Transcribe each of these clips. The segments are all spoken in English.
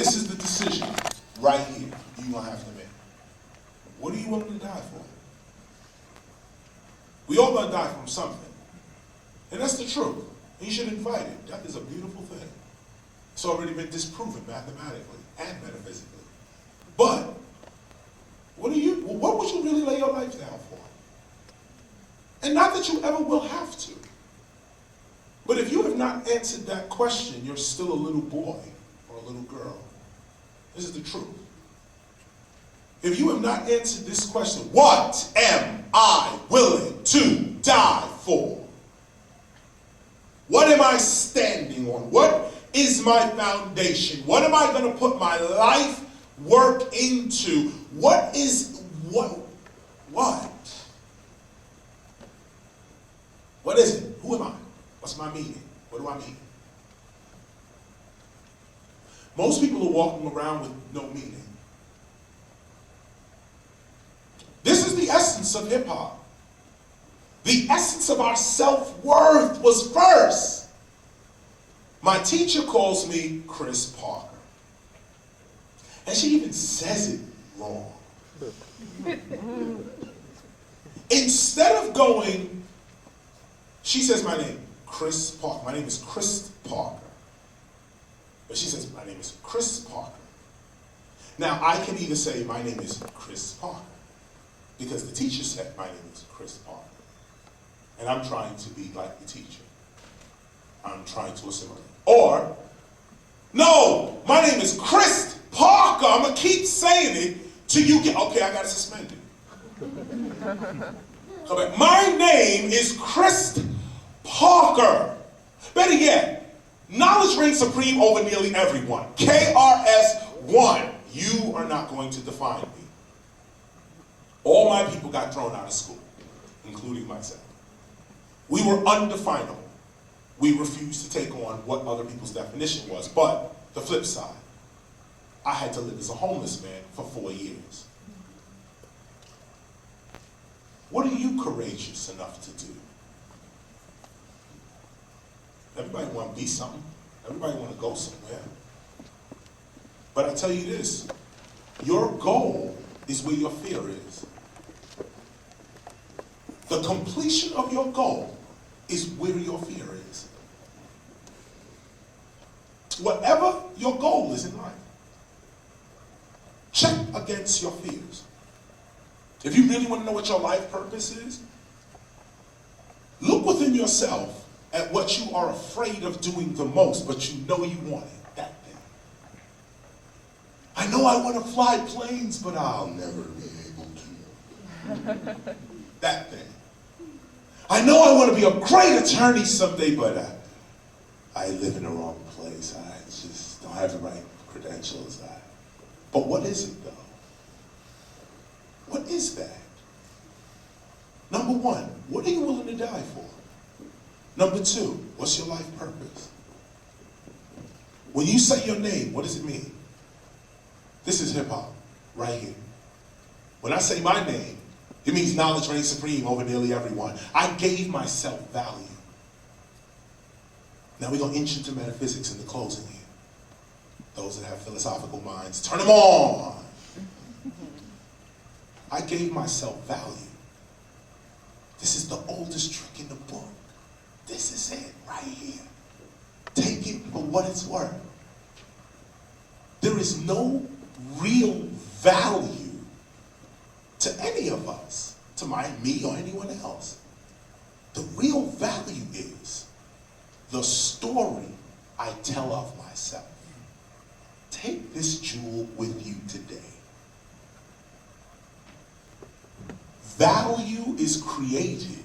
This is the decision right here you're going to have to make. What are you willing to die for? We all going to die from something. And that's the truth. And you should invite it. That is a beautiful thing. It's already been disproven mathematically and metaphysically. But what would you really lay your life down for? And not that you ever will have to. But if you have not answered that question, you're still a little boy or a little girl. This is the truth. If you have not answered this question, what am I willing to die for? What am I standing on? What is my foundation? What am I going to put my life work into? What? What is it? Who am I? What's my meaning? What do I mean? Most people are walking around with no meaning. This is the essence of hip-hop. The essence of our self-worth was first. My teacher calls me Chris Parker. And she even says it wrong. Instead of going, she says my name, Chris Parker. My name is Chris Parker. But she says my name is Chris Parker. Now I can either say my name is Chris Parker, because the teacher said my name is Chris Parker. And I'm trying to be like the teacher. I'm trying to assimilate. Or, no, my name is Chris Parker. I'm going to keep saying it till you get, okay, I got to suspend it. Okay. My name is Chris Parker. Better yet, knowledge reigns supreme over nearly everyone. KRS-One. You are not going to define me. All my people got thrown out of school, including myself. We were undefinable. We refused to take on what other people's definition was. But the flip side, I had to live as a homeless man for 4 years. What are you courageous enough to do? Everybody want to be something. Everybody want to go somewhere. But I tell you this, your goal is where your fear is. The completion of your goal is where your fear is. Whatever your goal is in life, check against your fears. If you really want to know what your life purpose is, look within yourself at what you are afraid of doing the most, but you know you want it, that thing. I know I want to fly planes, but I'll never be able to. That thing. I know I want to be a great attorney someday, but I live in the wrong place. I just don't have the right credentials. But what is it, though? What is that? Number one, what are you willing to die for? Number two, what's your life purpose? When you say your name, what does it mean? This is hip-hop, right here. When I say my name, it means knowledge reigns supreme over nearly everyone. I gave myself value. Now we're going to inch into metaphysics in the closing here. Those that have philosophical minds, turn them on. I gave myself value. This is the oldest trick in the book. This is it right here. Take it for what it's worth. There is no real value to any of us, to me or anyone else. The real value is the story I tell of myself. Take this jewel with you today. Value is created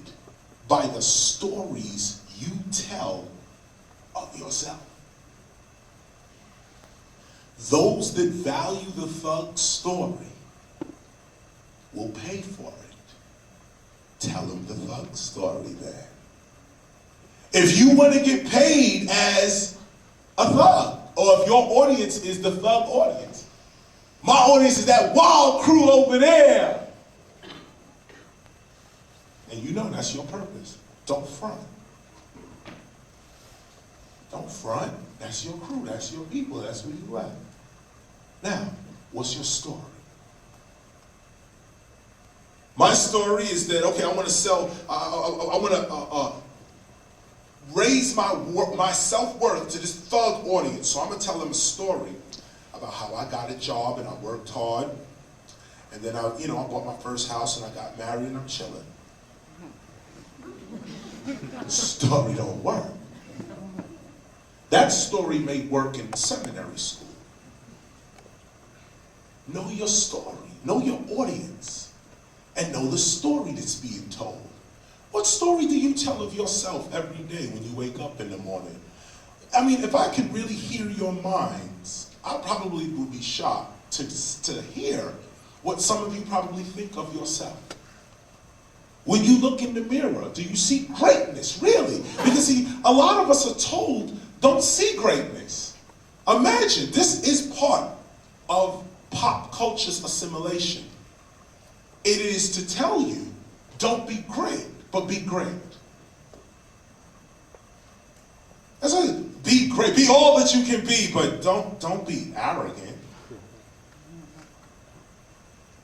by the stories you tell of yourself. Those that value the thug story will pay for it. Tell them the thug story there. If you want to get paid as a thug, or if your audience is the thug audience, my audience is that wild crew over there. And you know that's your purpose. Don't front. Don't front. That's your crew. That's your people. That's where you at. Now, what's your story? My story is that, okay, I want to sell, I want to raise my self-worth to this thug audience. So I'm going to tell them a story about how I got a job and I worked hard. And then I bought my first house and I got married and I'm chilling. The story don't work. That story may work in seminary school. Know your story, know your audience, and know the story that's being told. What story do you tell of yourself every day when you wake up in the morning? I mean, if I could really hear your minds, I probably would be shocked to hear what some of you probably think of yourself. When you look in the mirror, do you see greatness, really? Because see, a lot of us are told, don't see greatness. Imagine, this is part of pop culture's assimilation. It is to tell you, don't be great, but be great. That's what, be great, be all that you can be, but don't be arrogant.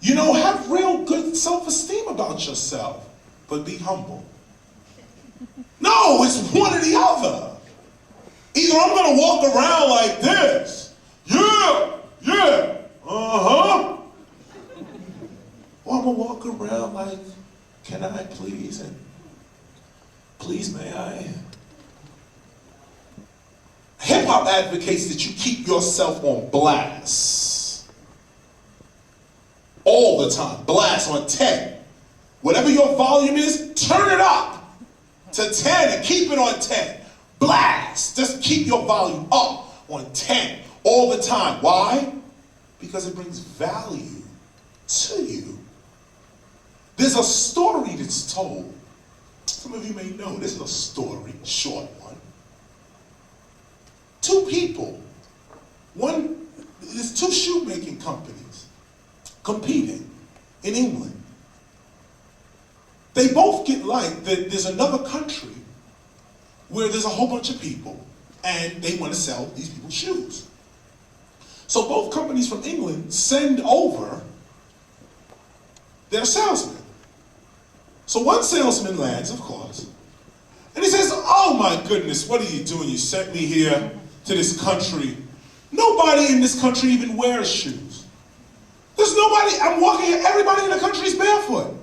You know, have real good self-esteem about yourself, but be humble. No, it's one or the other. Either I'm gonna walk around like this, yeah, uh-huh. Or I'm gonna walk around like, can I please, and please may I? Hip-hop advocates that you keep yourself on blast. All the time, blast on 10. Whatever your volume is, turn it up to 10 and keep it on 10. Blast, just keep your volume up on 10 all the time. Why? Because it brings value to you. There's a story that's told. Some of you may know, this is a story, short one. Two people, there's two shoemaking companies competing in England. They both get light that there's another country where there's a whole bunch of people and they want to sell these people shoes. So both companies from England send over their salesman. So one salesman lands, of course, and he says, oh my goodness, what are you doing? You sent me here to this country. Nobody in this country even wears shoes. There's nobody, I'm walking here, everybody in the country is barefoot.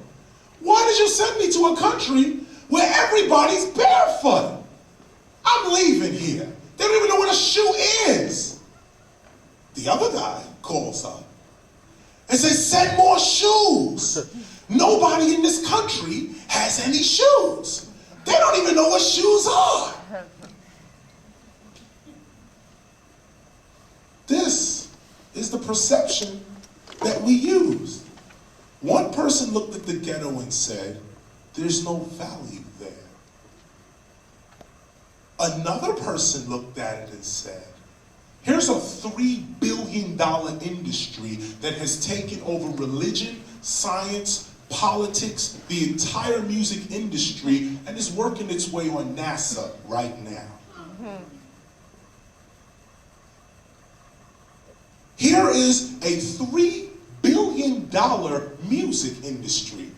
Why did you send me to a country where everybody's barefoot? I'm leaving here. They don't even know what a shoe is. The other guy calls up and says, send more shoes. Nobody in this country has any shoes. They don't even know what shoes are. This is the perception that we use. One person looked at the ghetto and said, there's no value there. Another person looked at it and said, here's a $3 billion industry that has taken over religion, science, politics, the entire music industry, and is working its way on NASA right now. Here is a $3 billion music industry,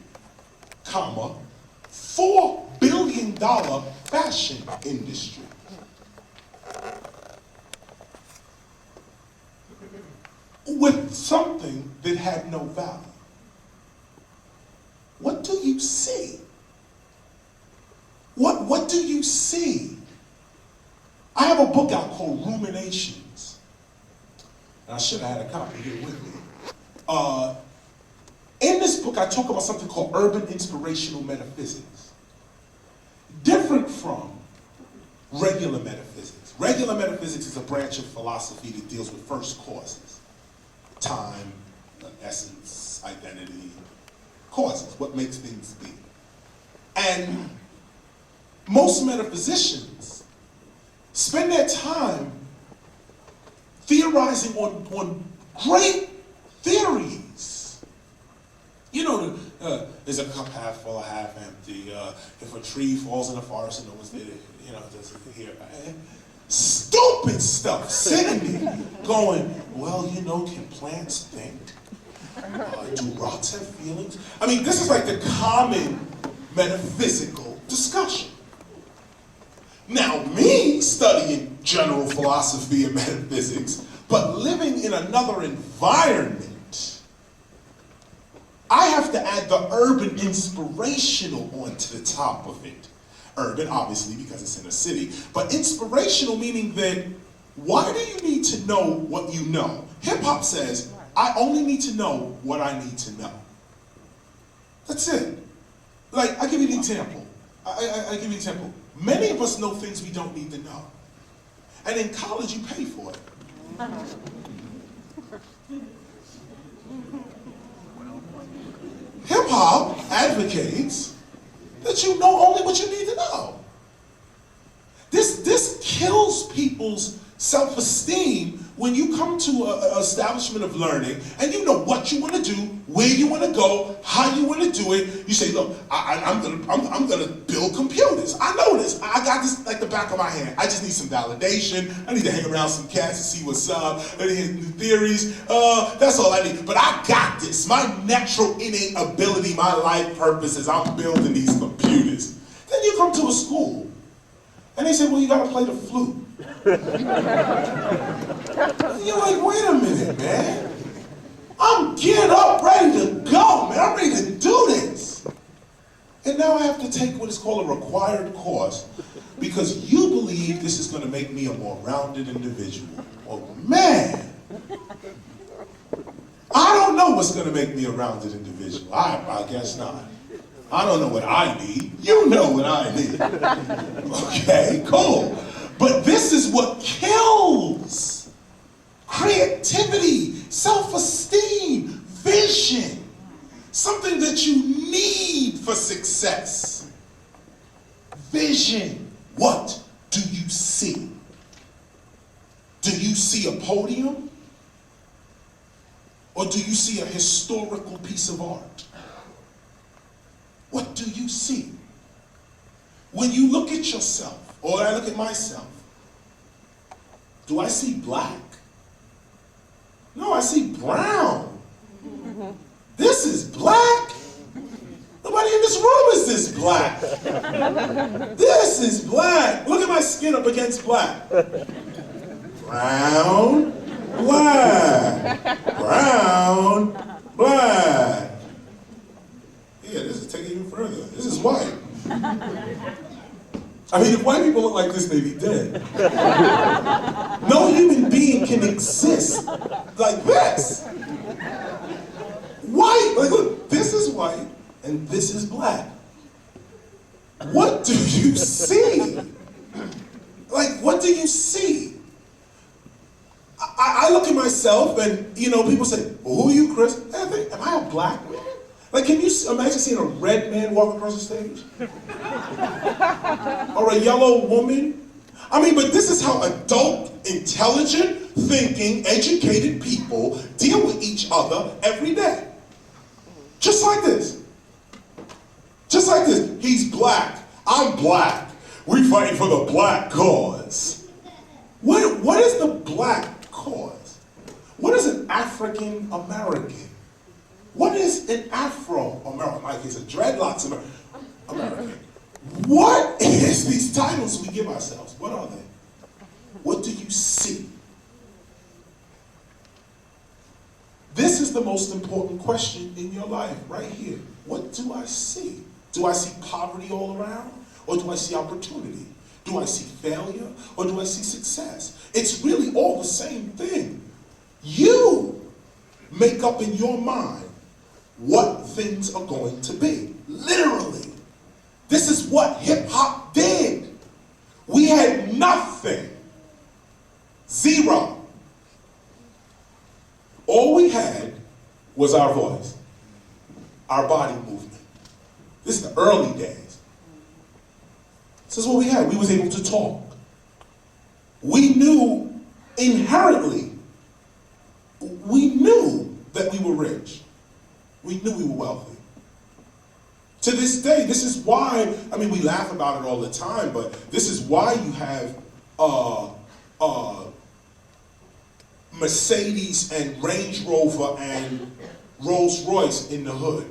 comma, $4 billion fashion industry. With something that had no value. What do you see? What do you see? I have a book out called Ruminations. And I should have had a copy here with me. In this book, I talk about something called urban inspirational metaphysics. Different from regular metaphysics. Regular metaphysics is a branch of philosophy that deals with first causes. Time, essence, identity, causes, what makes things be. And most metaphysicians spend their time theorizing on great theories. You know, is a cup half full or half empty? If a tree falls in the forest and no one's there, does it hear? Stupid stuff, sitting there going, well, you know, can plants think? Do rocks have feelings? I mean, this is like the common metaphysical discussion. Now, me studying general philosophy and metaphysics, but living in another environment, I have to add the urban inspirational onto the top of it. Urban, obviously, because it's in a city, but inspirational meaning that, why do you need to know what you know? Hip-hop says, I only need to know what I need to know. That's it. Like, I'll give you an example. I'll give you an example. Many of us know things we don't need to know. And in college, you pay for it. Hip-hop advocates that you know only what you need to know. This kills people's self-esteem when you come to an establishment of learning and you know what you want to do, where you want to go, how you want to do it. You say, look, I'm gonna build computers. I know this. I got this like the back of my hand. I just need some validation. I need to hang around some cats and see what's up. I need to hear new theories. That's all I need. But I got this. My natural innate ability, my life purpose is I'm building these computers. Then you come to a school and they say, well, you got to play the flute. You're like, wait a minute, man. I'm geared up, ready to go, man. I'm ready to do this. And now I have to take what is called a required course because you believe this is going to make me a more rounded individual. Oh, man. I don't know what's going to make me a rounded individual. I guess not. I don't know what I need. You know what I need. Okay, cool. But this is what kills creativity, self-esteem, vision, something that you need for success. Vision. What do you see? Do you see a podium? Or do you see a historical piece of art? What do you see? When you look at yourself, or I look at myself, do I see black? No, I see brown. This is black. Nobody in this room is this black. This is black. Look at my skin up against black. Brown, black. Brown, black. Yeah, this is taking even further. This is white. I mean, if white people look like this, they'd be dead. No human being can exist like this. White, like look, this is white and this is black. What do you see? Like, what do you see? I look at myself and, you know, people say, well, who are you, Chris? And I think, am I a black man? Like, can you imagine seeing a red man walk across the stage? Or a yellow woman? I mean, but this is how adult, intelligent, thinking, educated people deal with each other every day. Just like this. Just like this. He's black. I'm black. We fighting for the black cause. What is the black cause? What is an African American? What is an Afro-American? Like it's a dreadlocks American. What is these titles we give ourselves? What are they? What do you see? This is the most important question in your life, right here. What do I see? Do I see poverty all around? Or do I see opportunity? Do I see failure? Or do I see success? It's really all the same thing. You make up in your mind what things are going to be. Literally. This is what hip-hop did. We had nothing. Zero. All we had was our voice, our body movement. This is the early days. This is what we had. We was able to talk. We knew inherently, we knew that we were rich. We knew we were wealthy. To this day, this is why, I mean, we laugh about it all the time, but this is why you have Mercedes and Range Rover and Rolls Royce in the hood.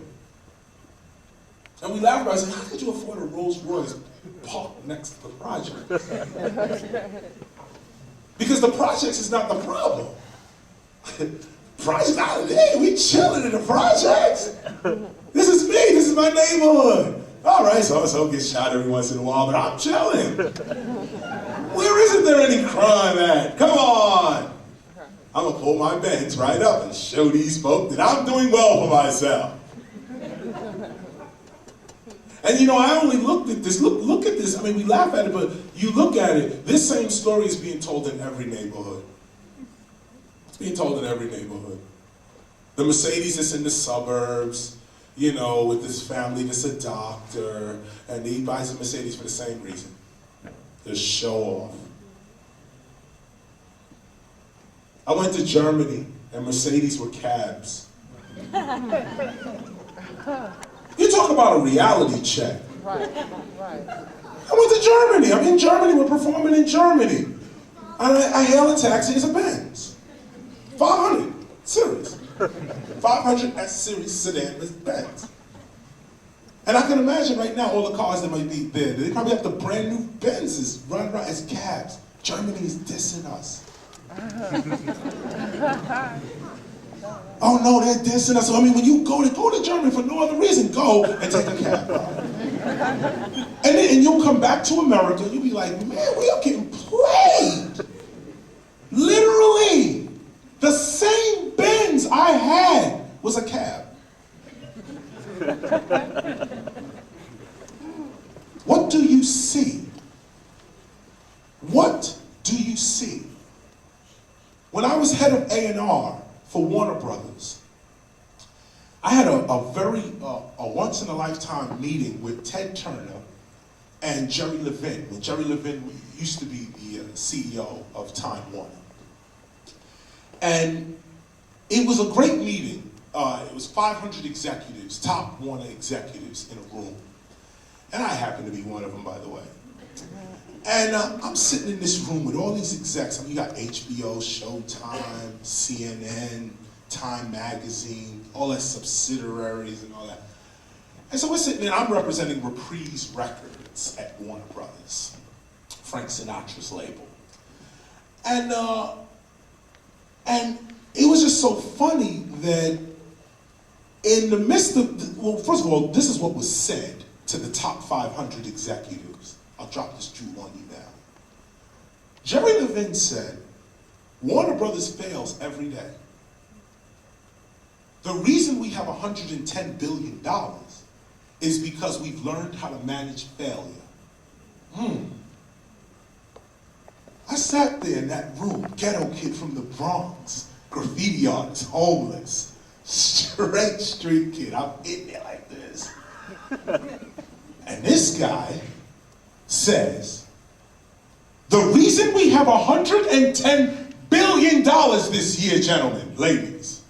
And we laughed about it. I said, how could you afford a Rolls Royce parked next to the project? Because the projects is not the problem. Projects out there, we chilling in the projects. This is me, this is my neighborhood. All right, so gets shot every once in a while, but I'm chilling. Where isn't there any crime at? Come on. I'm gonna pull my Benz right up and show these folk that I'm doing well for myself. And you know, I only looked at this, look at this. I mean, we laugh at it, but you look at it, this same story is being told in every neighborhood. It's being told in every neighborhood. The Mercedes is in the suburbs, you know, with this family that's a doctor, and he buys a Mercedes for the same reason. To show off. I went to Germany, and Mercedes were cabs. You talk about a reality check. Right. I went to Germany. I'm in Germany. We're performing in Germany. And I hail a taxi. It's a Benz. 500 series. 500 S-series sedan with Benz. And I can imagine right now all the cars that might be there. They probably have the brand new Benzes running around as cabs. Germany is dissing us. Oh no, they're dissing us. So, I mean, when you go to Germany for no other reason, go and take a cab. And you'll come back to America, you'll be like, man, we are getting played. Literally. The same Benz I had was a cab. What do you see? What do you see? When I was head of A&R for Warner Brothers, I had a very once-in-a-lifetime meeting with Ted Turner and Jerry Levin, when Jerry Levin used to be the CEO of Time Warner. And it was a great meeting. It was 500 executives, top Warner executives in a room. And I happen to be one of them, by the way. And I'm sitting in this room with all these execs. I mean, you got HBO, Showtime, CNN, Time Magazine, all that subsidiaries and all that. And so we're sitting there, I'm representing Reprise Records at Warner Brothers, Frank Sinatra's label. And it was just so funny that in the midst of, well, first of all, this is what was said to the top 500 executives. I'll drop this jewel on you now. Jerry Levin said, Warner Brothers fails every day. The reason we have $110 billion is because we've learned how to manage failure. I sat there in that room, ghetto kid from the Bronx, graffiti artist, homeless, straight street kid. I'm in there like this. And this guy says, the reason we have $110 billion this year, gentlemen, ladies,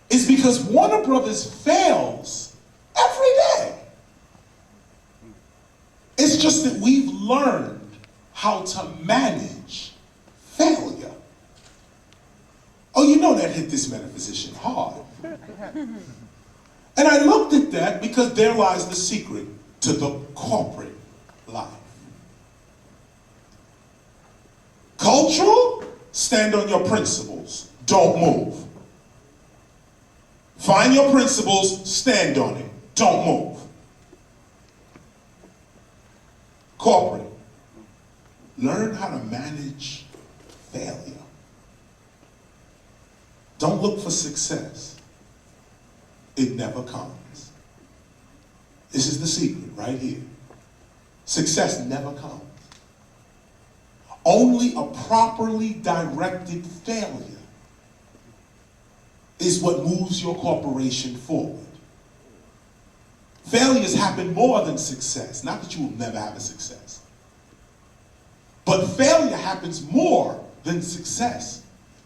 is because Warner Brothers fails every day. It's just that we've learned how to manage failure. Oh, you know that hit this metaphysician hard. And I looked at that because there lies the secret to the corporate life. Cultural, stand on your principles, don't move. Find your principles, stand on it, don't move. Corporate, learn how to manage failure. Don't look for success. It never comes. This is the secret right here. Success never comes. Only a properly directed failure is what moves your corporation forward. Failures happen more than success. Not that you will never have a success. But failure happens more than success.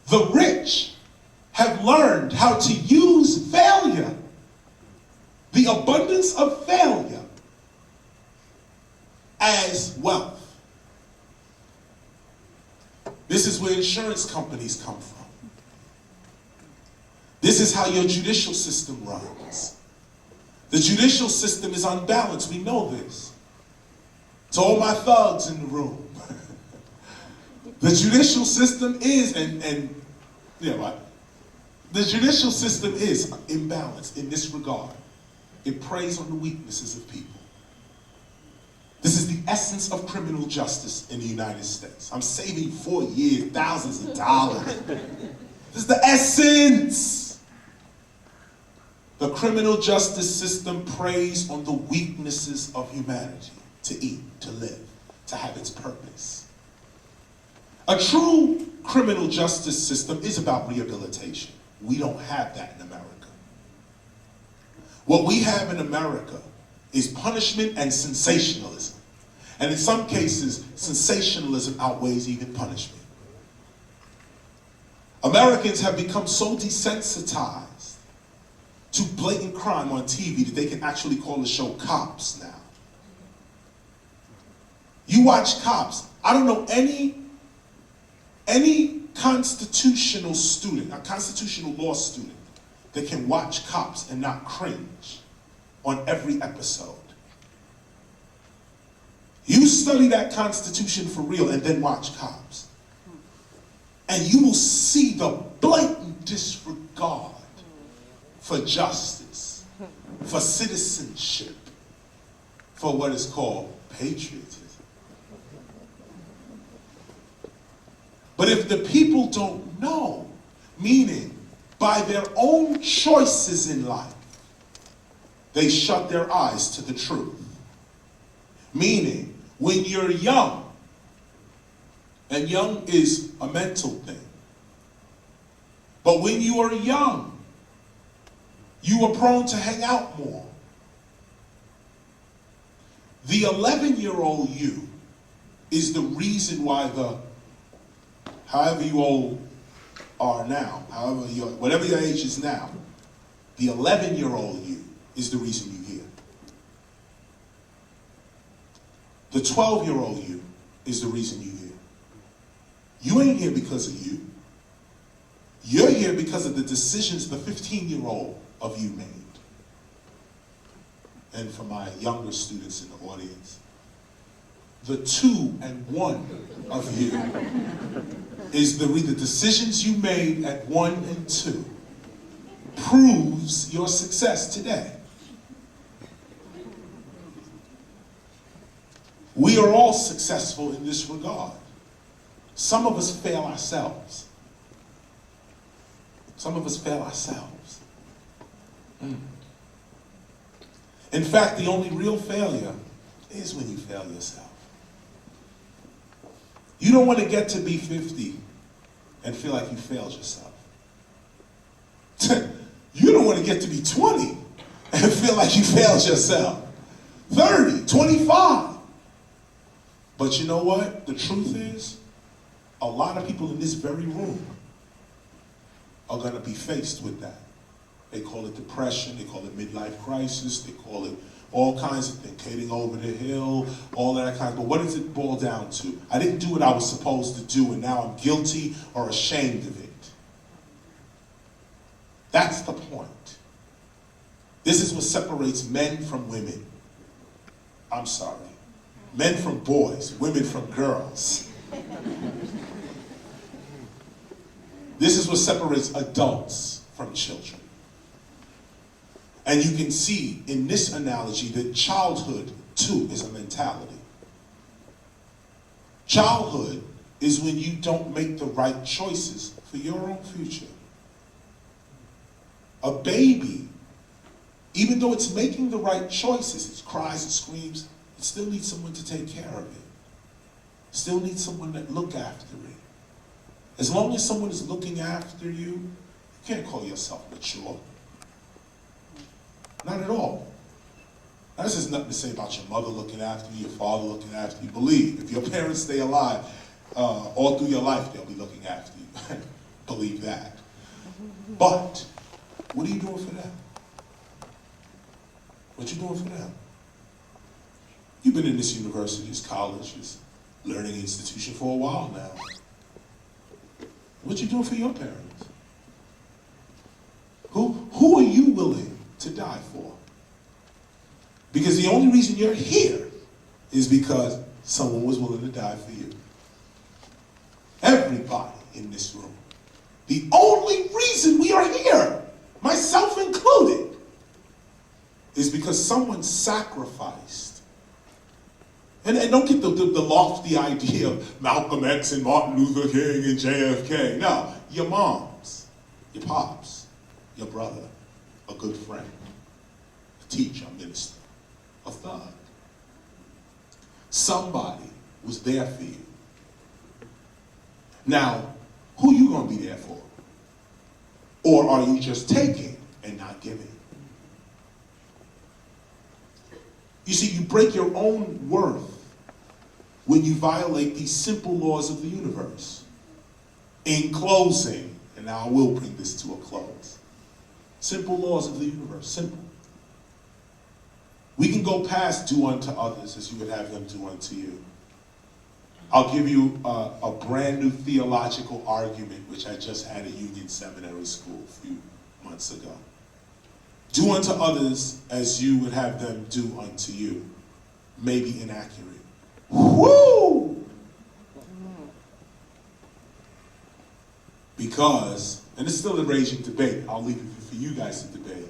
The rich have learned how to use failure, the abundance of failure, as wealth. This This is where insurance companies come from. This is how your judicial system runs. The judicial system is unbalanced. We know this. To all my thugs in the room. The judicial system is, the judicial system is imbalanced in this regard. It preys on the weaknesses of people. This is the essence of criminal justice in the United States. I'm saving 4 years, thousands of dollars. This is the essence. The criminal justice system preys on the weaknesses of humanity to eat, to live, to have its purpose. A true criminal justice system is about rehabilitation. We don't have that in America. What we have in America is punishment and sensationalism. And in some cases, sensationalism outweighs even punishment. Americans have become so desensitized to blatant crime on TV that they can actually call the show Cops now. You watch Cops. I don't know any constitutional student, a constitutional law student, that can watch Cops and not cringe on every episode. You study that Constitution for real and then watch Cops. And you will see the blatant disregard for justice, for citizenship, for what is called patriotism. But if the people don't know, meaning by their own choices in life, they shut their eyes to the truth. Meaning, when you're young, and young is a mental thing, but when you are young, you are prone to hang out more. The 11-year-old you is the reason why however you all are now, whatever your age is now, the 11-year-old you is the reason you're here. The 12-year-old you is the reason you're here. You ain't here because of you. You're here because of the decisions the 15-year-old of you made. And for my younger students in the audience, the 2 and 1 of you is the decisions you made at 1 and 2 proves your success today. We are all successful in this regard. Some of us fail ourselves. Some of us fail ourselves. In fact, the only real failure is when you fail yourself. You don't want to get to be 50 and feel like you failed yourself. You don't want to get to be 20 and feel like you failed yourself. 30, 25. But you know what? The truth is, a lot of people in this very room are going to be faced with that. They call it depression, they call it midlife crisis, they call it all kinds of things, getting over the hill, all that kind of, but what does it boil down to? I didn't do what I was supposed to do, and now I'm guilty or ashamed of it. That's the point. This is what separates men from women. I'm sorry. Men from boys, women from girls. This is what separates adults from children. And you can see in this analogy that childhood, too, is a mentality. Childhood is when you don't make the right choices for your own future. A baby, even though it's making the right choices, it cries and screams, it still needs someone to take care of it. Still needs someone to look after it. As long as someone is looking after you, you can't call yourself mature. Not at all. Now, this is nothing to say about your mother looking after you, your father looking after you. Believe, if your parents stay alive, all through your life, they'll be looking after you. Believe that. But, what are you doing for them? What you doing for them? You've been in this university, this college, this learning institution for a while now. What you doing for your parents? Who are you willing to die for? Because the only reason you're here is because someone was willing to die for you. Everybody in this room. The only reason we are here, myself included, is because someone sacrificed. And don't get the lofty idea of Malcolm X and Martin Luther King and JFK. No, your moms, your pops, your brother, a good friend, a teacher, a minister, a thug. Somebody was there for you. Now, who are you going to be there for? Or are you just taking and not giving? You see, you break your own worth when you violate these simple laws of the universe. In closing, and now I will bring this to a close. Simple laws of the universe, simple. We can go past do unto others as you would have them do unto you. I'll give you a brand new theological argument which I just had at Union Seminary School a few months ago. Do unto others as you would have them do unto you may be inaccurate. Woo! Because, and it's still a raging debate, I'll leave it for you guys to debate,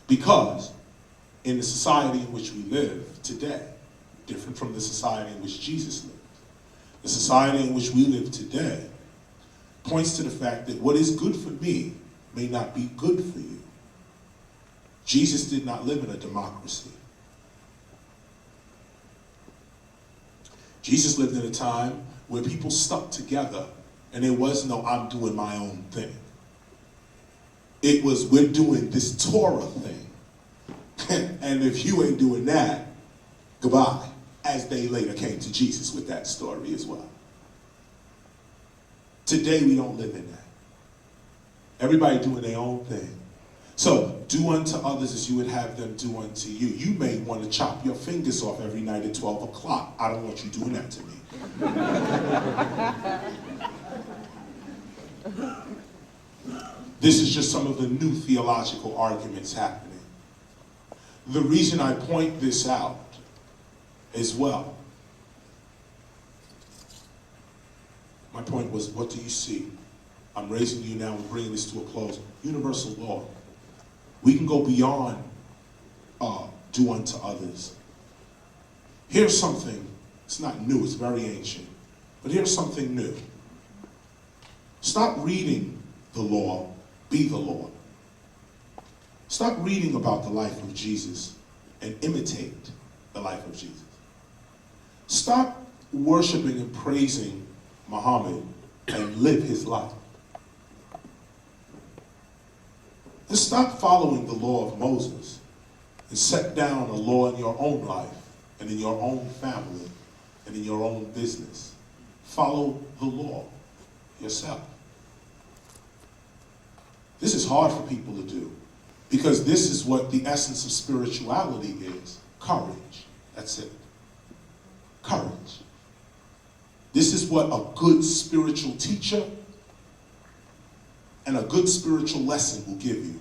because in the society in which we live today, different from the society in which Jesus lived, the society in which we live today points to the fact that what is good for me may not be good for you. Jesus did not live in a democracy. Jesus lived in a time where people stuck together and there was no I'm doing my own thing. It was we're doing this Torah thing. And if you ain't doing that, goodbye. As they later came to Jesus with that story as well. Today we don't live in that. Everybody doing their own thing. So, do unto others as you would have them do unto you. You may want to chop your fingers off every night at 12 o'clock. I don't want you doing that to me. This is just some of the new theological arguments happening. The reason I point this out as well, my point was, what do you see? I'm raising you now and bringing this to a close. Universal law. We can go beyond do unto others. Here's something, it's not new, it's very ancient, but here's something new. Stop reading the law, be the law. Stop reading about the life of Jesus and imitate the life of Jesus. Stop worshiping and praising Muhammad and live his life. Just stop following the law of Moses and set down a law in your own life and in your own family and in your own business. Follow the law yourself. This is hard for people to do because this is what the essence of spirituality is. Courage. That's it. Courage. This is what a good spiritual teacher and a good spiritual lesson will give you.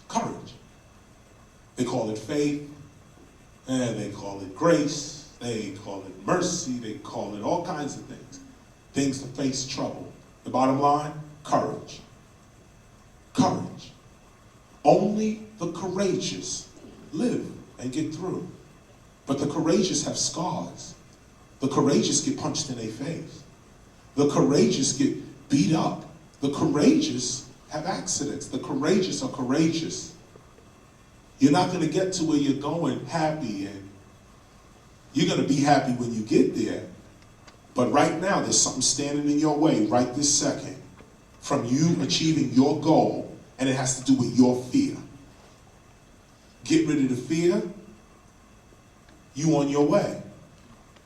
Courage. They call it faith, and they call it grace, they call it mercy, they call it all kinds of things. Things to face trouble. The bottom line, courage. Courage. Only the courageous live and get through. But the courageous have scars. The courageous get punched in their face. The courageous get beat up. The courageous have accidents. The courageous are courageous. You're not going to get to where you're going happy, and you're going to be happy when you get there. But right now, there's something standing in your way right this second from you achieving your goal, and it has to do with your fear. Get rid of the fear, you on your way.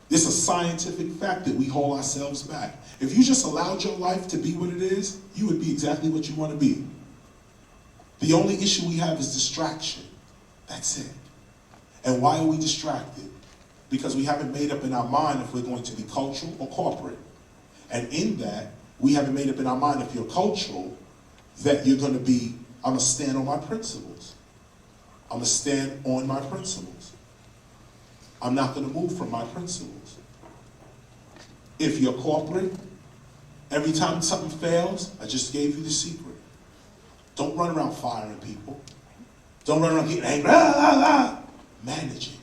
It's a scientific fact that we hold ourselves back. If you just allowed your life to be what it is, you would be exactly what you want to be. The only issue we have is distraction. That's it. And why are we distracted? Because we haven't made up in our mind if we're going to be cultural or corporate. And in that, We haven't made up in our mind, if you're cultural, that you're going to be, I'm going to stand on my principles. I'm going to stand on my principles. I'm not going to move from my principles. If you're corporate, every time something fails, I just gave you the secret. Don't run around firing people. Don't run around getting angry. Manage it.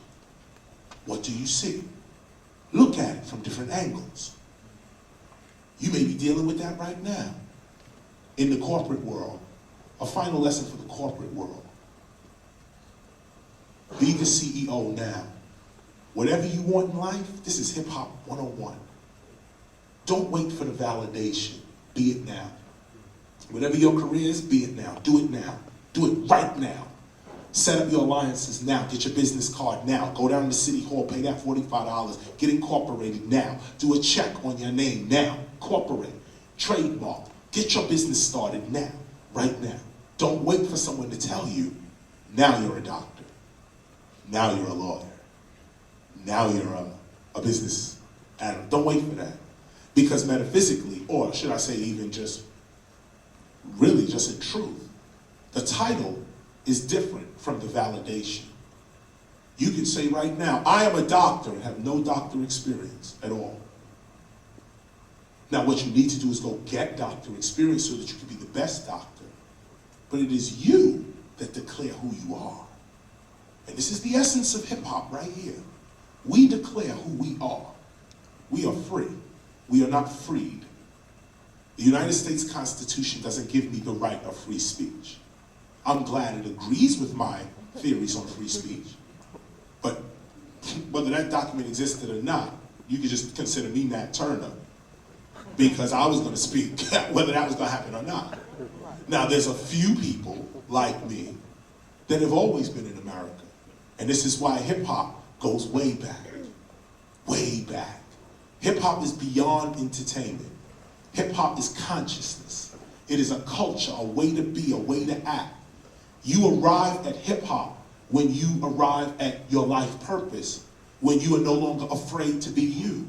What do you see? Look at it from different angles. You may be dealing with that right now in the corporate world. A final lesson for the corporate world. Be the CEO now. Whatever you want in life, this is Hip Hop 101. Don't wait for the validation. Be it now. Whatever your career is, be it now. Do it now. Do it right now. Set up your alliances now. Get your business card now. Go down to City Hall, pay that $45. Get incorporated now. Do a check on your name now. Incorporate. Trademark. Get your business started now. Right now. Don't wait for someone to tell you, now you're a doctor. Now you're a lawyer. Now you're a business analyst. Don't wait for that. Because metaphysically, or should I say even just, really just in truth, the title is different from the validation. You can say right now, I am a doctor and have no doctor experience at all. Now what you need to do is go get doctor experience so that you can be the best doctor. But it is you that declare who you are. And this is the essence of hip hop right here. We declare who we are. We are free. We are not freed. The United States Constitution doesn't give me the right of free speech. I'm glad it agrees with my theories on free speech. But whether that document existed or not, you could just consider me Nat Turner, because I was going to speak whether that was going to happen or not. Now, there's a few people like me that have always been in America. And this is why hip-hop goes way back. Way back. Hip-hop is beyond entertainment. Hip-hop is consciousness. It is a culture, a way to be, a way to act. You arrive at hip-hop when you arrive at your life purpose, when you are no longer afraid to be you.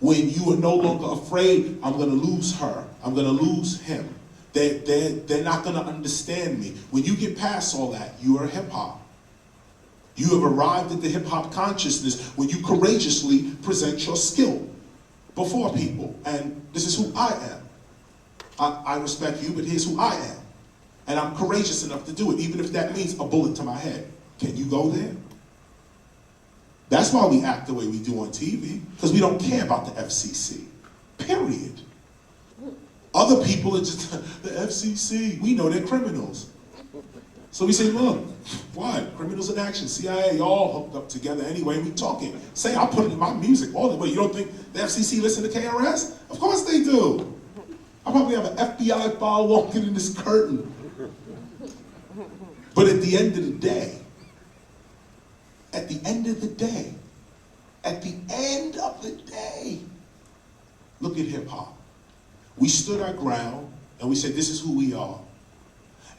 When you are no longer afraid, I'm going to lose her, I'm going to lose him. They're not going to understand me. When you get past all that, you are hip-hop. You have arrived at the hip-hop consciousness when you courageously present your skill before people. And this is who I am. I respect you, but here's who I am. And I'm courageous enough to do it, even if that means a bullet to my head. Can you go there? That's why we act the way we do on TV, because we don't care about the FCC, period. Other people are just, the FCC, we know they're criminals. So we say, look, what? Criminals in action, CIA, all hooked up together anyway, we talking. Say, I'll put it in my music all the way. You don't think the FCC listen to KRS? Of course they do. I probably have an FBI file walking in this curtain. But at the end of the day, look at hip hop. We stood our ground and we said, this is who we are.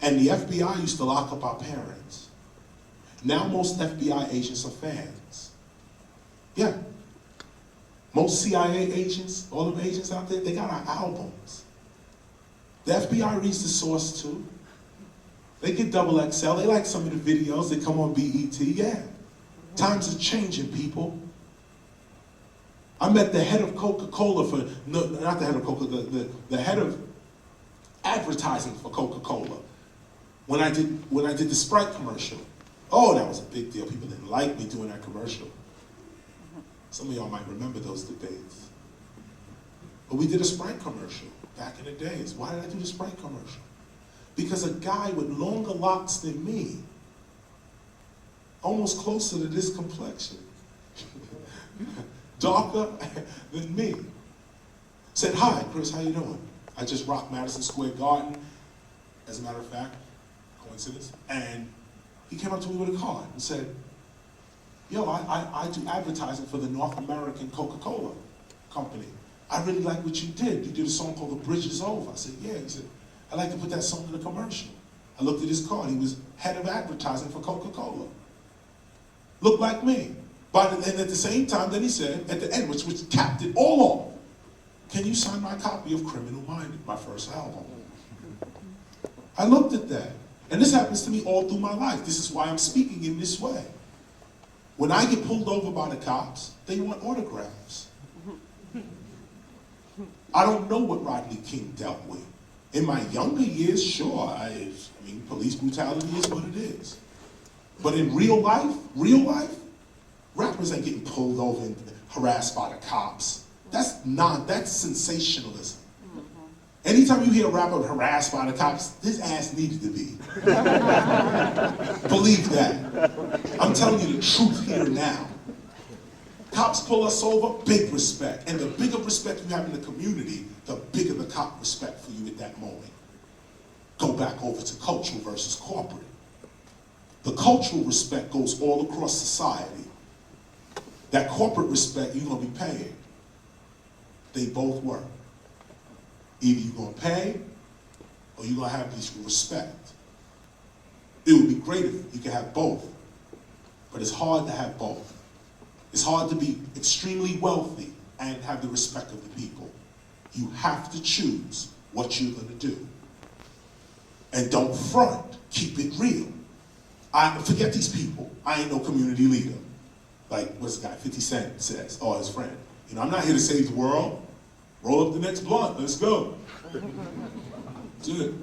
And the FBI used to lock up our parents. Now most FBI agents are fans. Yeah. Most CIA agents, all of the agents out there, they got our albums. The FBI reads the source too. They get XXL, they like some of the videos, they come on BET, yeah. Times are changing, people. I met the head of Coca-Cola for, no, not the head of Coca-Cola, the head of advertising for Coca-Cola. When I did the Sprite commercial. Oh, that was a big deal. People didn't like me doing that commercial. Some of y'all might remember those debates. But we did a Sprite commercial back in the days. Why did I do the Sprite commercial? Because a guy with longer locks than me, almost closer to this complexion, darker than me, said, hi, Chris, how you doing? I just rocked Madison Square Garden, as a matter of fact, coincidence, and he came up to me with a card and said, yo, I do advertising for the North American Coca-Cola company. I really like what you did. You did a song called The Bridge Is Over. I said, yeah. He said, I'd like to put that song in a commercial. I looked at his card. He was head of advertising for Coca-Cola. Looked like me. And at the same time, then he said, at the end, which capped it all off, can you sign my copy of Criminal Minded, my first album? I looked at that. And this happens to me all through my life. This is why I'm speaking in this way. When I get pulled over by the cops, they want autographs. I don't know what Rodney King dealt with. In my younger years, sure, I mean, police brutality is what it is. But in real life, rappers ain't getting pulled over and harassed by the cops. That's sensationalism. Anytime you hear a rapper harassed by the cops, his ass needed to be. Believe that. I'm telling you the truth here now. Cops pull us over, big respect. And the bigger respect you have in the community, the bigger the cop respect for you at that moment. Go back over to cultural versus corporate. The cultural respect goes all across society. That corporate respect, you're gonna be paying. They both work. Either you're gonna pay, or you're gonna have this respect. It would be great if you could have both, but it's hard to have both. It's hard to be extremely wealthy and have the respect of the people. You have to choose what you're gonna do. And don't front, keep it real. I forget these people, I ain't no community leader. Like, what's the guy, 50 Cent says, or his friend. You know, I'm not here to save the world. Roll up the next blunt, let's go. Do it.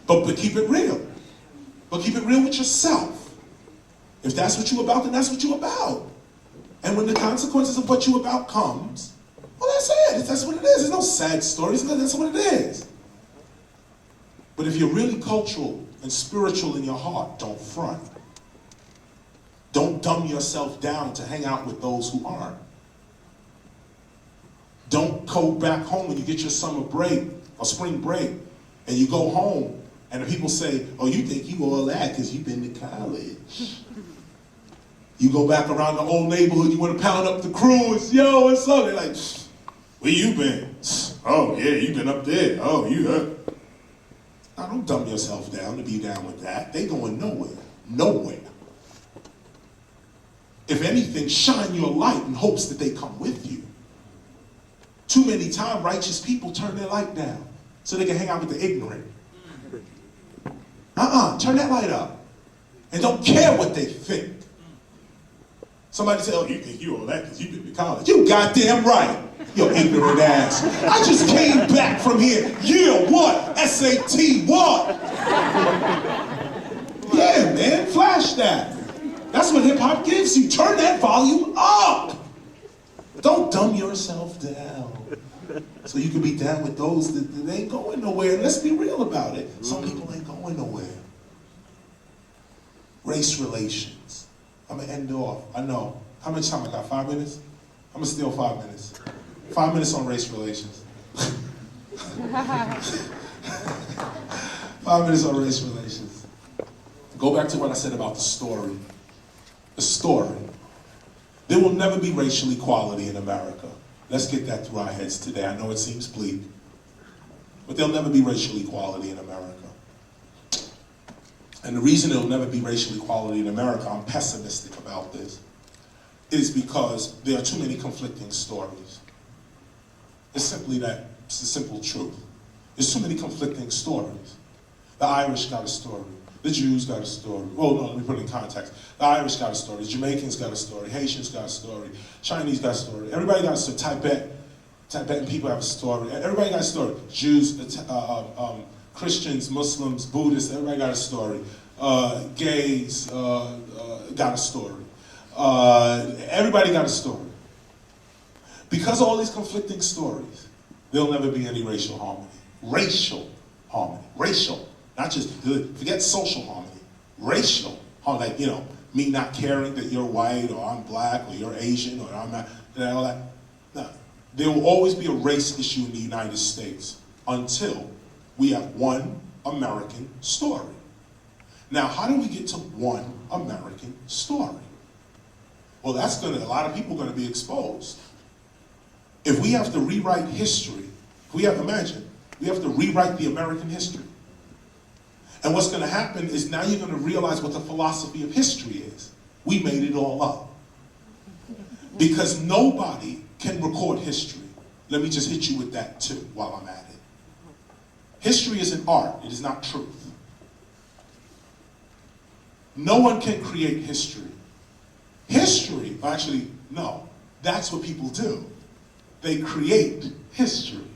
But keep it real. But keep it real with yourself. If that's what you're about, then that's what you're about. And when the consequences of what you're about comes, well, that's it. That's what it is. There's no sad stories. That's what it is. But if you're really cultural and spiritual in your heart, don't front. Don't dumb yourself down to hang out with those who aren't. Don't go back home when you get your summer break or spring break and you go home and the people say, oh, you think you all that because you've been to college. You go back around the old neighborhood, you want to pound up the crews, yo, what's up? They're like, where you been? Oh, yeah, you been up there. Oh, you Now, don't dumb yourself down to be down with that. They going nowhere. Nowhere. If anything, shine your light in hopes that they come with you. Too many times, righteous people turn their light down so they can hang out with the ignorant. Turn that light up. And don't care what they think. Somebody say, oh, you think you all that because you've been to college. You goddamn right, you ignorant ass. I just came back from here. Yeah, what? SAT, what? Yeah, man, flash that. That's what hip-hop gives you. Turn that volume up. Don't dumb yourself down. So you can be down with those that ain't going nowhere. And let's be real about it. Some people ain't going nowhere. Race relations. I'm gonna end off. I know. How much time I got? 5 minutes? I'm gonna steal 5 minutes. 5 minutes on race relations. 5 minutes on race relations. Go back to what I said about the story. The story. There will never be racial equality in America. Let's get that through our heads today. I know it seems bleak, but there'll never be racial equality in America. And the reason there'll never be racial equality in America, I'm pessimistic about this, is because there are too many conflicting stories. It's simply that. It's the simple truth. There's too many conflicting stories. The Irish got a story. The Jews got a story. Well, no, let me put it in context. The Irish got a story. The Jamaicans got a story. Haitians got a story. Chinese got a story. Everybody got a story. Tibetan people have a story. Everybody got a story. Jews, Christians, Muslims, Buddhists, everybody got a story. Gays got a story. Everybody got a story. Because of all these conflicting stories, there'll never be any racial harmony. Racial harmony. Racial. Not just, forget social harmony. Racial harmony. Like, you know, me not caring that you're white or I'm black or you're Asian or I'm not, all that. No. There will always be a race issue in the United States until we have one American story. Now, how do we get to one American story? Well, a lot of people are going to be exposed. If we have to rewrite history, we have to rewrite the American history. And what's going to happen is now you're going to realize what the philosophy of history is. We made it all up. Because nobody can record history. Let me just hit you with that too while I'm at it. History is an art, it is not truth. No one can create history. History, actually, no, that's what people do. They create history.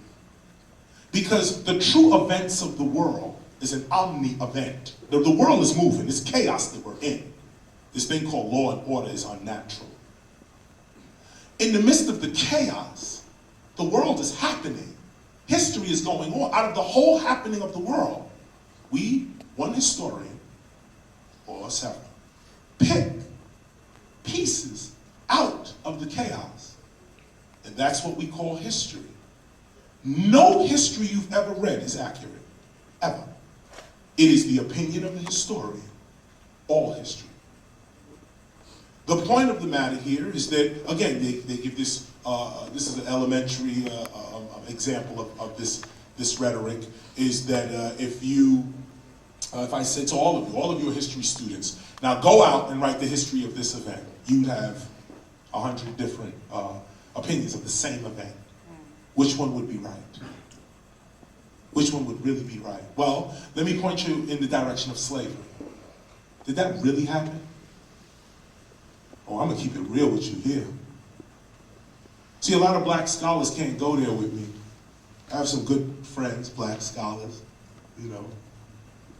Because the true events of the world is an omni-event. The world is moving, it's chaos that we're in. This thing called law and order is unnatural. In the midst of the chaos, the world is happening. History is going on. Out of the whole happening of the world, we, one historian, or several, pick pieces out of the chaos. And that's what we call history. No history you've ever read is accurate, ever. It is the opinion of the historian, all history. The point of the matter here is that, again, they give this, this is an elementary example of this rhetoric, is that if I said to all of you are history students, now go out and write the history of this event, you'd have 100 different opinions of the same event. Which one would be right? Which one would really be right? Well, let me point you in the direction of slavery. Did that really happen? Oh, I'm gonna keep it real with you here. See, a lot of black scholars can't go there with me. I have some good friends, black scholars, you know,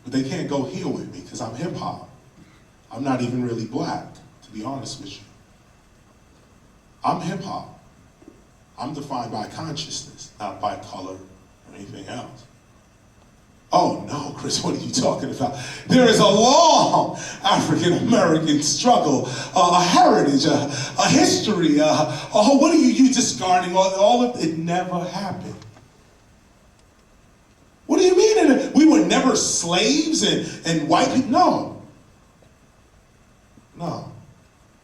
but they can't go here with me because I'm hip hop. I'm not even really black, to be honest with you. I'm hip hop. I'm defined by consciousness, not by color or anything else. Oh no, Chris, what are you talking about? There is a long African-American struggle, a heritage, a history, what are you discarding? All of it never happened. What do you mean? We were never slaves and white people? No. No.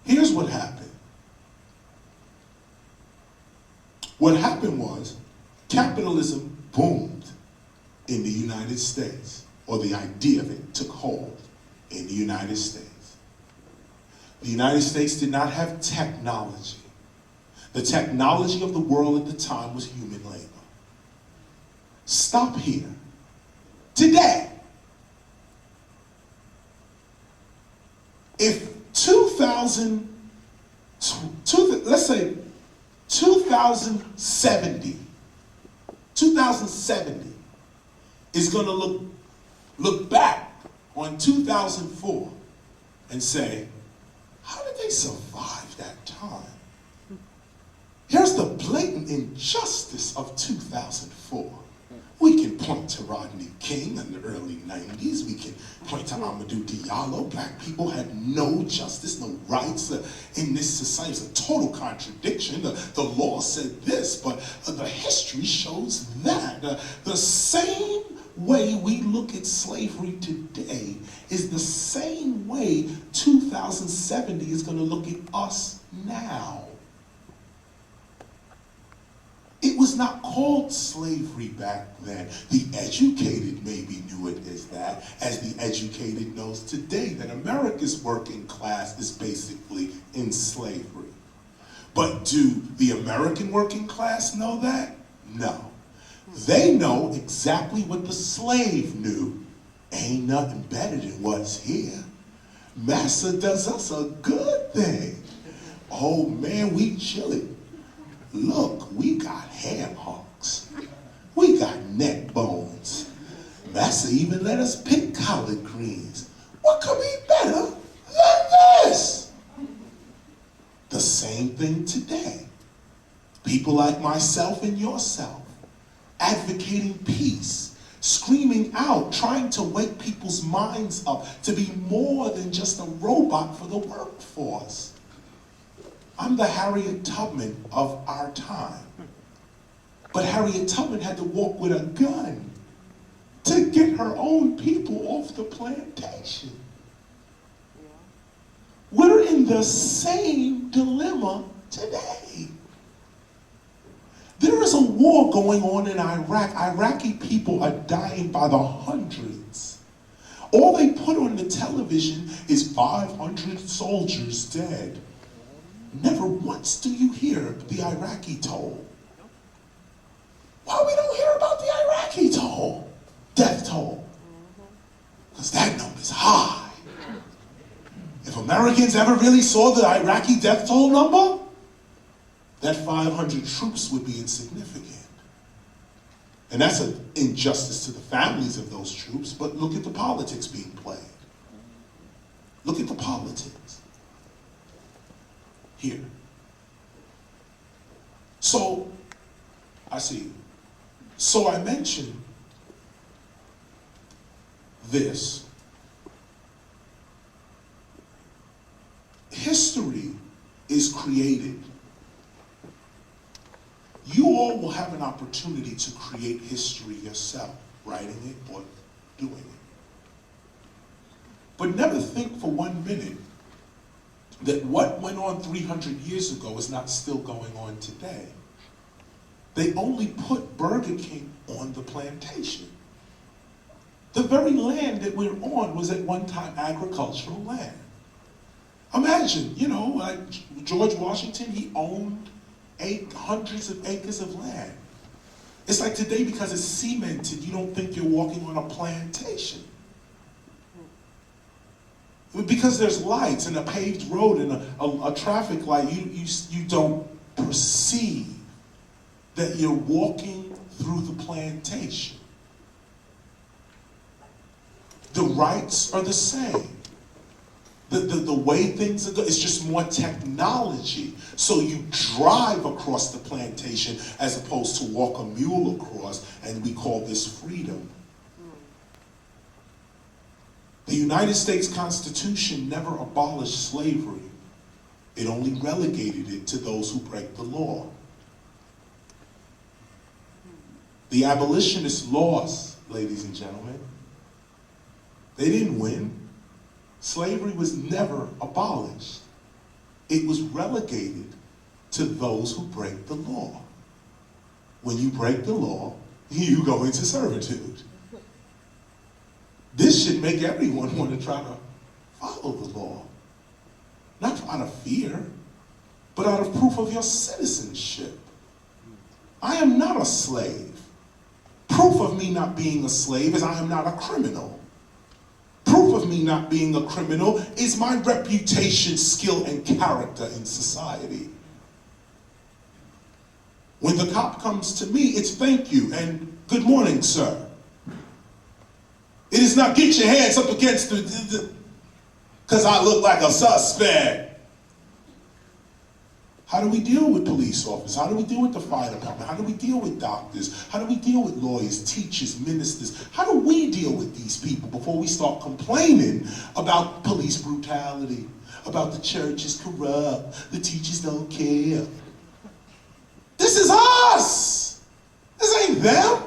Here's what happened. What happened was capitalism boomed in the United States, or the idea of it took hold in the United States. The United States did not have technology. The technology of the world at the time was human labor. Stop here. Today, if 2070 is going to look back on 2004 and say, how did they survive that time? Here's the blatant injustice of 2004. We can point to Rodney King in the early 90s. We can point to Amadou Diallo. Black people had no justice, no rights in this society. It's a total contradiction. The law said this, but the history shows that. The same way we look at slavery today is the same way 2070 is going to look at us now. It was not called slavery back then. The educated maybe knew it as that, as the educated knows today that America's working class is basically in slavery. But do the American working class know that? No. They know exactly what the slave knew. Ain't nothing better than what's here. Massa does us a good thing. Oh man, we chillin'. Look, we got ham hocks. We got neck bones. Massa even let us pick collard greens. What could be better than this? The same thing today. People like myself and yourself, advocating peace, screaming out, trying to wake people's minds up to be more than just a robot for the workforce. I'm the Harriet Tubman of our time. But Harriet Tubman had to walk with a gun to get her own people off the plantation. We're in the same dilemma today. There is a war going on in Iraq. Iraqi people are dying by the hundreds. All they put on the television is 500 soldiers dead. Never once do you hear the Iraqi toll. Why we don't hear about the Iraqi toll, death toll? Because that number's high. If Americans ever really saw the Iraqi death toll number, that 500 troops would be insignificant. And that's an injustice to the families of those troops, but look at the politics being played. Look at the politics here. So, I see. So I mentioned this. History is created. You all will have an opportunity to create history yourself, writing it or doing it. But never think for 1 minute that what went on 300 years ago is not still going on today. They only put Burger King on the plantation. The very land that we're on was at one time agricultural land. Imagine, you know, like George Washington, he owned hundreds of acres of land. It's like today, because it's cemented, you don't think you're walking on a plantation. Because there's lights and a paved road and a traffic light, you don't perceive that you're walking through the plantation. The rights are the same. The way things are, it's just more technology. So you drive across the plantation as opposed to walk a mule across, and we call this freedom. The United States Constitution never abolished slavery. It only relegated it to those who break the law. The abolitionists lost, ladies and gentlemen. They didn't win. Slavery was never abolished. It was relegated to those who break the law. When you break the law, you go into servitude. This should make everyone want to try to follow the law. Not out of fear, but out of proof of your citizenship. I am not a slave. Proof of me not being a slave is I am not a criminal. Proof of me not being a criminal is my reputation, skill, and character in society. When the cop comes to me, it's thank you and good morning, sir. It is not get your hands up against the because I look like a suspect. How do we deal with police officers? How do we deal with the fire department? How do we deal with doctors? How do we deal with lawyers, teachers, ministers? How do we deal with these people before we start complaining about police brutality, about the church is corrupt, the teachers don't care? This is us. This ain't them.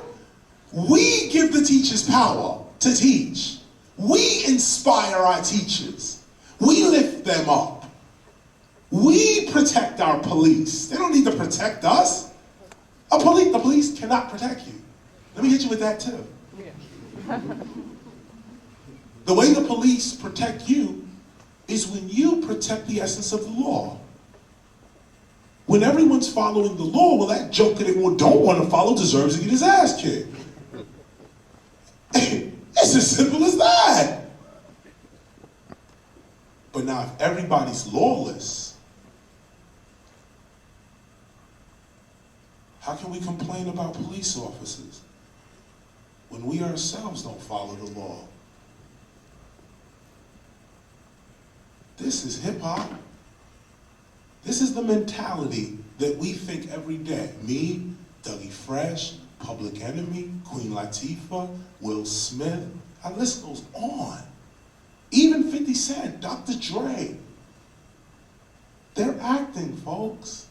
We give the teachers power to teach. We inspire our teachers. We lift them up. We protect our police. They don't need to protect us. The police cannot protect you. Let me hit you with that too. The way the police protect you is when you protect the essence of the law. When everyone's following the law, well, that joker that don't want to follow deserves to get his ass kicked. It's as simple as that. But now if everybody's lawless, how can we complain about police officers when we ourselves don't follow the law? This is hip-hop. This is the mentality that we think every day. Me, Dougie Fresh, Public Enemy, Queen Latifah, Will Smith, our list goes on. Even 50 Cent, Dr. Dre. They're acting, folks.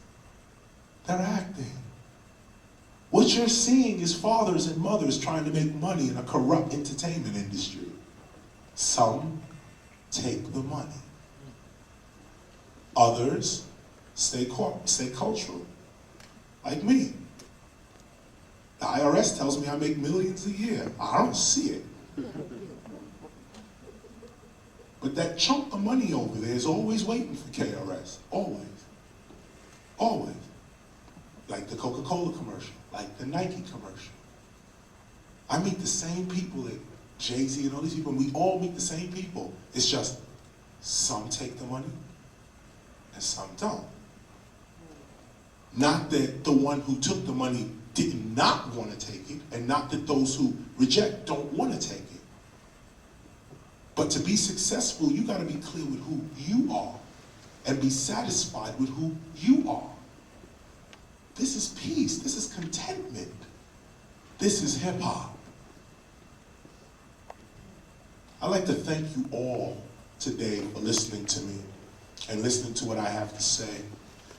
They're acting. What you're seeing is fathers and mothers trying to make money in a corrupt entertainment industry. Some take the money. Others stay cultural, like me. The IRS tells me I make millions a year. I don't see it. But that chunk of money over there is always waiting for KRS, always. Always. Like the Coca-Cola commercial, like the Nike commercial. I meet the same people that Jay-Z and all these people, and we all meet the same people. It's just some take the money and some don't. Not that the one who took the money did not want to take it, and not that those who reject don't want to take it. But to be successful, you got to be clear with who you are and be satisfied with who you are. This is peace. This is contentment. This is hip-hop. I'd like to thank you all today for listening to me and listening to what I have to say,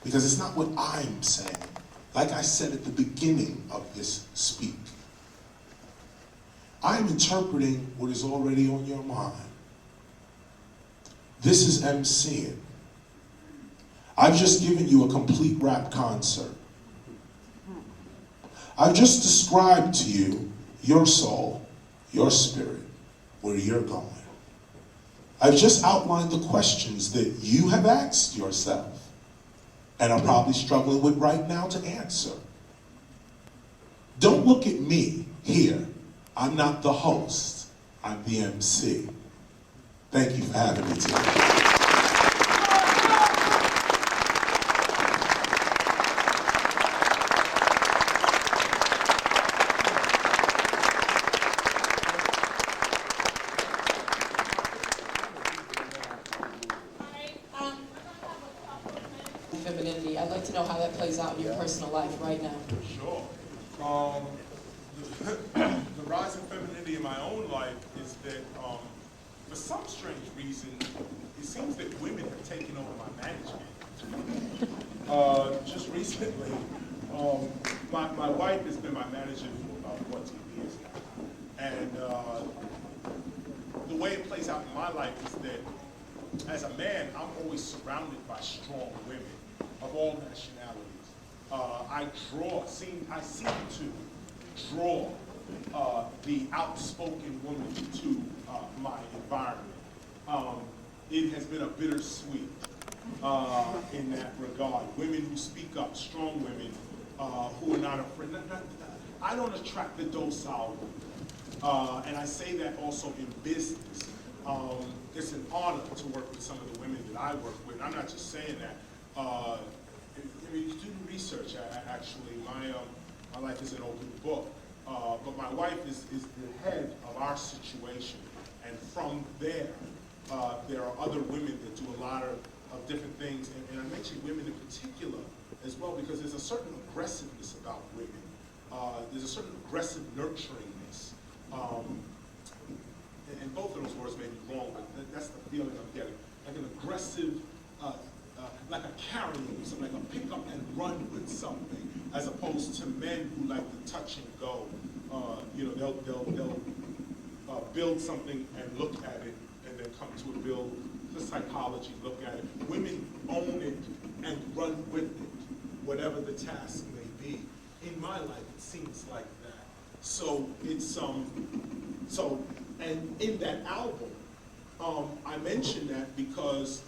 because it's not what I'm saying. Like I said at the beginning of this speak, I am interpreting what is already on your mind. This is emceeing. I've just given you a complete rap concert. I've just described to you your soul, your spirit, where you're going. I've just outlined the questions that you have asked yourself and are probably struggling with right now to answer. Don't look at me here. I'm not the host. I'm the MC. Thank you for having me today. Femininity. I'd like to know how that plays out in your personal life right now. Sure. The rise of femininity in my own life is that, for some strange reason, it seems that women have taken over my management. Just recently, my wife has been my manager for about 14 years now. And the way it plays out in my life is that, as a man, I'm always surrounded by strong women of all nationalities. I seem to draw the outspoken woman to my environment. It has been a bittersweet in that regard. Women who speak up, strong women who are not afraid. I don't attract the docile women. And I say that also in business. It's an honor to work with some of the women that I work with. I'm not just saying that. I mean, you do research. Actually, my life is an open book. But my wife is the head of our situation, and from there, there are other women that do a lot of different things. And I mention women in particular as well because there's a certain aggressiveness about women. There's a certain aggressive nurturingness. And both of those words may be wrong, but that's the feeling I'm getting. Like an aggressive, like a carrying, something like a pick up and run with something, as opposed to men who like to touch and go. They'll build something and look at it, and then come to a build. The psychology, look at it. Women own it and run with it, whatever the task may be. In my life, it seems like that. So it's and in that album, I mention that because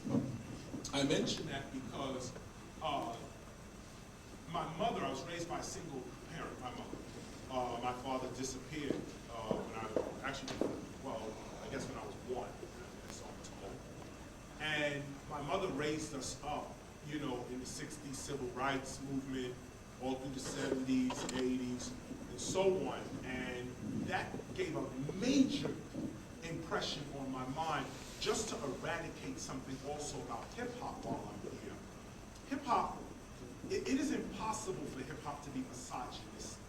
my mother, I was raised by a single parent, my mother. My father disappeared when I was one. That's all I'm told. And my mother raised us up, in the 60s civil rights movement, all through the 70s, 80s, and so on. And that gave a major impression on my mind, just to eradicate something also about hip-hop while I'm here. Hip-hop, it is impossible for hip-hop to be misogynistic.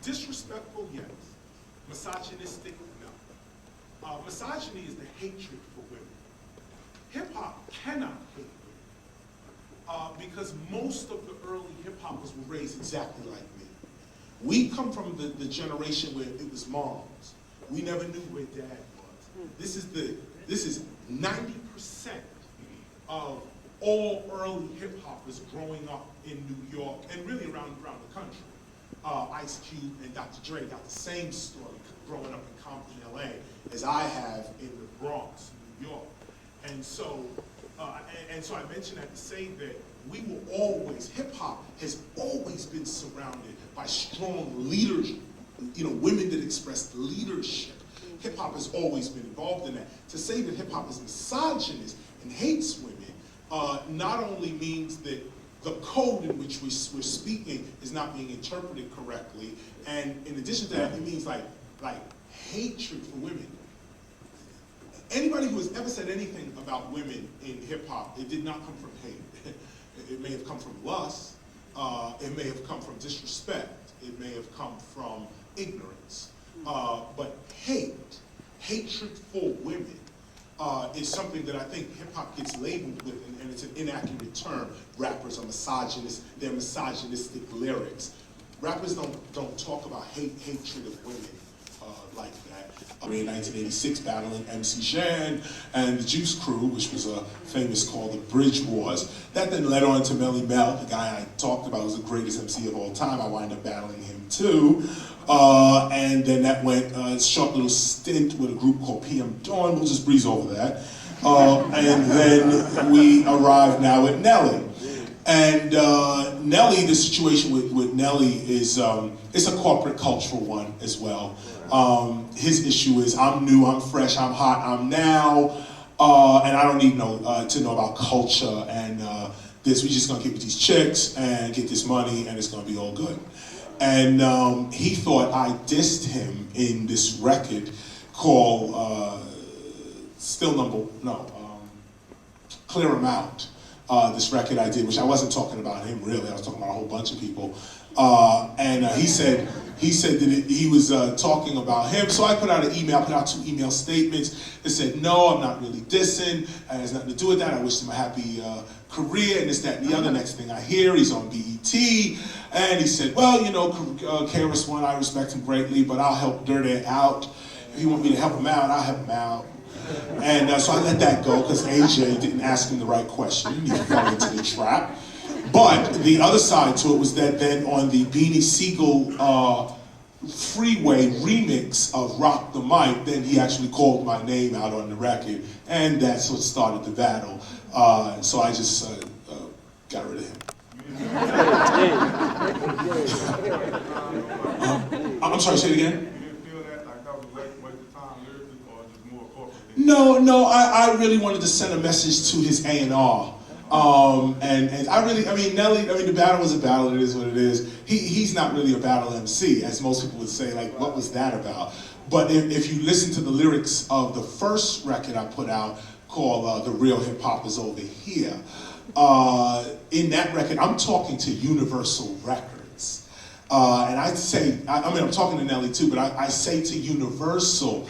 Disrespectful, yes. Misogynistic, no. Misogyny is the hatred for women. Hip-hop cannot hate women because most of the early hip-hoppers were raised exactly like me. We come from the generation where it was moms. We never knew where dad was. This is 90% of all early hip-hoppers growing up in New York and really around the country. Ice Cube and Dr. Dre got the same story growing up in Compton, LA, as I have in the Bronx, New York. And so I mention that to say that hip hop has always been surrounded by strong leaders, women that express leadership. Hip hop has always been involved in that. To say that hip hop is misogynist and hates women not only means that the code in which we're speaking is not being interpreted correctly, and in addition to that, it means like hatred for women. Anybody who has ever said anything about women in hip hop, it did not come from hate. It may have come from lust. It may have come from disrespect. It may have come from ignorance. But hatred for women is something that I think hip hop gets labeled with, and it's an inaccurate term. Rappers are misogynists. They're misogynistic lyrics. Rappers don't talk about hatred of women like that. In 1986, battling emcee and the Juice Crew, which was famous called the Bridge Wars. That then led on to Melly Mel, the guy I talked about was the greatest MC of all time. I wind up battling him too. And then that went a short little stint with a group called PM Dawn. We'll just breeze over that. And then we arrived now at Nelly. And Nelly, the situation with Nelly is it's a corporate cultural one as well. His issue is I'm new, I'm fresh, I'm hot, I'm now, and I don't need to know about culture and this. We're just gonna get with these chicks and get this money, and it's gonna be all good. And he thought I dissed him in this record called Clear 'Em Out. This record I did, which I wasn't talking about him really, I was talking about a whole bunch of people. And he said that he was talking about him, so I put out an email, put out 2 email statements that said, no, I'm not really dissing, it has nothing to do with that, I wish him a happy career, and this, that, and the other. Next thing I hear, he's on BET, and he said, well, KRS-One, I respect him greatly, but I'll help Dirty out. If you want me to help him out, I'll help him out. And so I let that go because AJ didn't ask him the right question. He fell into the trap. But the other side to it was that then on the Beanie Siegel Freeway remix of Rock the Mic, then he actually called my name out on the record, and that's what started the battle. So I just got rid of him. I'm sorry, say it again? No, I really wanted to send a message to his A&R. And Nelly, the battle was a battle, it is what it is. He's not really a battle MC, as most people would say, like, what was that about? But if you listen to the lyrics of the first record I put out, called The Real Hip Hop Is Over Here, in that record, I'm talking to Universal Records. And I say, I'm talking to Nelly too, but I say to Universal,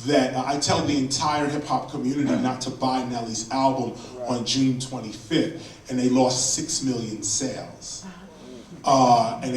that I tell the entire hip-hop community not to buy Nelly's album on June 25th, and they lost 6 million sales. And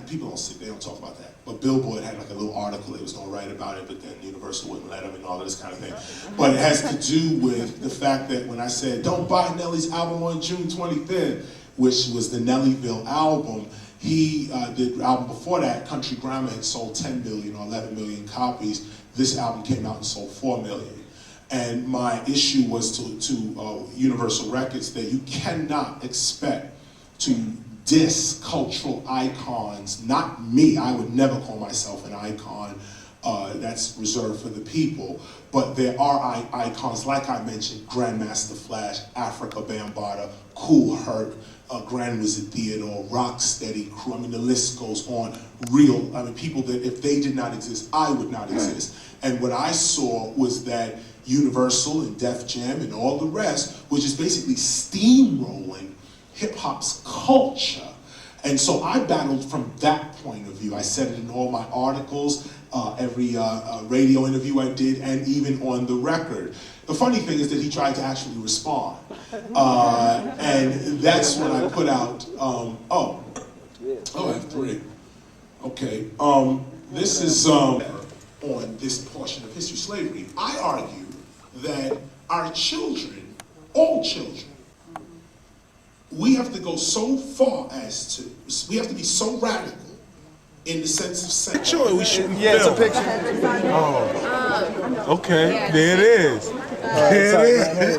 people don't talk about that. But Billboard had like a little article they was gonna write about it, but then Universal wouldn't let them and all of this kind of thing. But it has to do with the fact that when I said, don't buy Nelly's album on June 25th, which was the Nellyville album, he did the album before that, Country Grammar, had sold 10 million or 11 million copies. This album came out and sold 4 million. And my issue was to Universal Records that you cannot expect to diss cultural icons. Not me, I would never call myself an icon. That's reserved for the people. But there are icons, like I mentioned, Grandmaster Flash, Africa Bambaataa, Kool Herc, Grand Wizard Theodore, Rocksteady Crew. The list goes on. People that if they did not exist, I would not exist. And what I saw was that Universal and Def Jam and all the rest was just basically steamrolling hip-hop's culture. And so I battled from that point of view. I said it in all my articles, every radio interview I did, and even on the record. The funny thing is that he tried to actually respond. And that's when I put out, I have 3. Okay, this is on this portion of history, slavery. I argue that our children, all children, we have to go so far we have to be so radical in the sense of sex. Sure, we shouldn't. Yeah, it's a picture. Oh, okay, there it is. There it is.